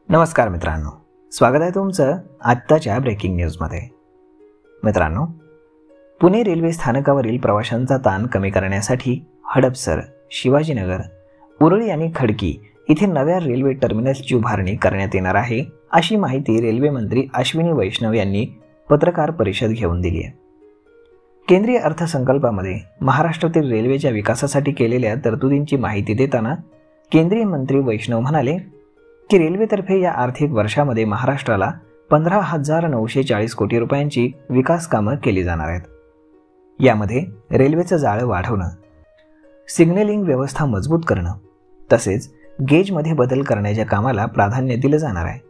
नमस्कार मित्रांनो, स्वागत आहे तुमचं आत्ताच्या ब्रेकिंग न्यूजमध्ये। मित्रांनो, पुणे रेल्वे स्थानकावरील प्रवाशांचा ताण कमी करण्यासाठी हडपसर, शिवाजीनगर, उरळी आणि खडकी इथे नव्या रेल्वे टर्मिनल्सची उभारणी करण्यात येणार आहे, अशी माहिती रेल्वे मंत्री अश्विनी वैष्णव यांनी पत्रकार परिषद घेऊन दिली आहे। केंद्रीय अर्थसंकल्पामध्ये महाराष्ट्रातील रेल्वेच्या विकासासाठी केलेल्या तरतुदींची माहिती देताना केंद्रीय मंत्री वैष्णव म्हणाले की रेल्वेतर्फे या आर्थिक वर्षामध्ये महाराष्ट्राला 15,940 कोटी रुपयांची विकास कामं केली जाणार आहेत। यामध्ये रेल्वेचं जाळं वाढवणं, सिग्नलिंग व्यवस्था मजबूत करणं तसेच गेजमध्ये बदल करण्याच्या कामाला प्राधान्य दिलं जाणार आहे।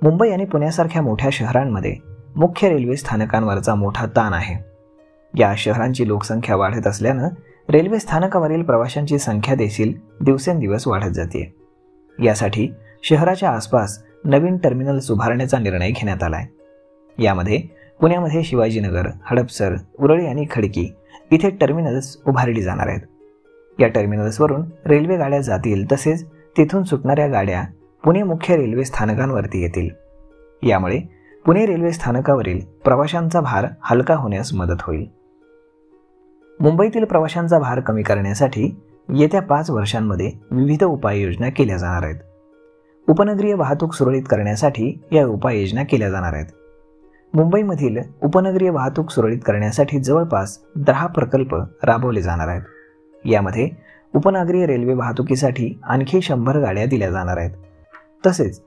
मुंबई आणि पुण्यासारख्या मोठ्या शहरांमध्ये मुख्य रेल्वे स्थानकांवरचा मोठा ताण आहे। या शहरांची लोकसंख्या वाढत असल्यानं रेल्वे स्थानकावरील प्रवाशांची संख्या देखील दिवसेंदिवस वाढत जाते। यासाठी शहराच्या आसपास नवीन टर्मिनल्स उभारण्याचा निर्णय घेण्यात आला आहे। यामध्ये पुण्यामध्ये शिवाजीनगर, हडपसर, उरळी आणि खडकी इथे टर्मिनल्स उभारली जाणार आहेत। या टर्मिनल्सवरून रेल्वे गाड्या जातील तसेच तिथून सुटणाऱ्या गाड्या पुणे मुख्य रेल्वे स्थानकांवरती येतील। यामुळे पुणे रेल्वे स्थानकावरील प्रवाशांचा भार हलका होण्यास मदत होईल। मुंबईतील प्रवाशांचा भार कमी करण्यासाठी येत्या 5 वर्षांमध्ये विविध उपाययोजना केल्या जाणार आहेत। उपनगरीय वाहतूक सुरळीत करण्यासाठी या उपाययोजना केल्या जाणार आहेत। मुंबईमधील उपनगरीय वाहतूक सुरळीत करण्यासाठी जवळपास 10 प्रकल्प राबवले जाणार आहेत। यामध्ये उपनगरीय रेल्वे वाहतुकीसाठी आणखी 100 गाड्या दिल्या जाणार आहेत। तसेच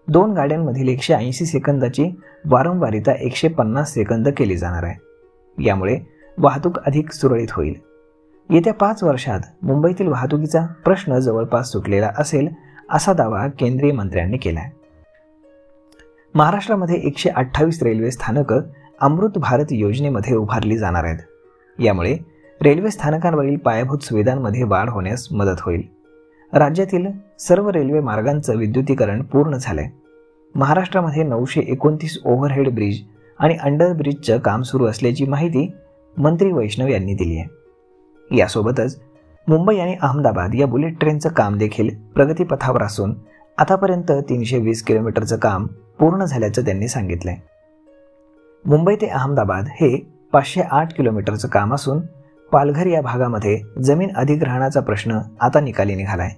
2 गाड्यांमधील 180 सेकंदाची वारंवारिता 150 सेकंद केली जाणार आहे। यामुळे वाहतूक अधिक सुरळीत होईल। येत्या 5 वर्षात मुंबईतील वाहतुकीचा प्रश्न जवळपास सुटलेला असेल असा दावा केंद्रीय मंत्र्यांनी केला आहे। महाराष्ट्रामध्ये 128 रेल्वे स्थानकं अमृत भारत योजनेमध्ये उभारली जाणार आहेत। यामुळे रेल्वे स्थानकांवरील पायाभूत सुविधांमध्ये वाढ होण्यास मदत होईल। राज्यातील सर्व रेल्वे मार्गांचं विद्युतीकरण पूर्ण झालंय। महाराष्ट्रामध्ये 929 ओव्हरहेड ब्रिज आणि अंडर ब्रिजचं काम सुरू असल्याची माहिती मंत्री वैष्णव यांनी दिली आहे। यासोबतच मुंबई आणि अहमदाबाद या बुलेट ट्रेनचं काम देखील प्रगतीपथावर असून आतापर्यंत 320 किलोमीटरचं काम पूर्ण झाल्याचं त्यांनी सांगितलंय। मुंबई ते अहमदाबाद हे 508 किलोमीटरचं काम असून पालघर या भागामध्ये जमीन अधिग्रहणाचा प्रश्न आता निकाली निघालाय।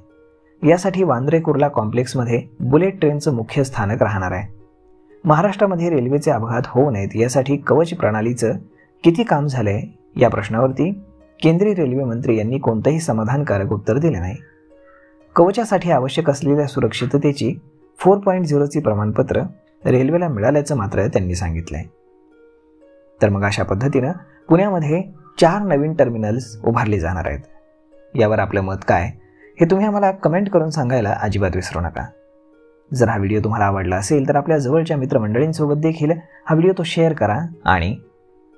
यासाठी वांद्रे कुर्ला कॉम्प्लेक्समध्ये बुलेट ट्रेनचं मुख्य स्थानक राहणार आहे। महाराष्ट्रामध्ये रेल्वेचे अपघात होऊ नयेत यासाठी कवच प्रणालीचं किती काम झालंय या प्रश्नावरती केंद्रीय रेल्वे मंत्री यांनी कोणतंही समाधानकारक उत्तर दिले नाही। कवचासाठी आवश्यक असलेल्या सुरक्षिततेची 4.0ची प्रमाणपत्र रेल्वेला मिळाल्याचं मात्र त्यांनी सांगितलंय। तर मग अशा पद्धतीनं पुण्यामध्ये 4 नवीन टर्मिनल्स उभारली जाणार आहेत। यावर आपलं मत काय हे तुम्ही आम्हाला कमेंट करून सांगायला अजिबात विसरू नका। जर हा व्हिडिओ तुम्हाला आवडला असेल तर आपल्या जवळच्या मित्रमंडळींसोबत देखील हा व्हिडिओ तो शेअर करा आणि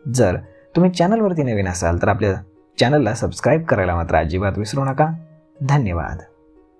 जर तुम्ही चॅनलवरती नवीन असाल तर आपल्या चॅनलला सबस्क्राईब करायला मात्र अजिबात विसरू नका। धन्यवाद।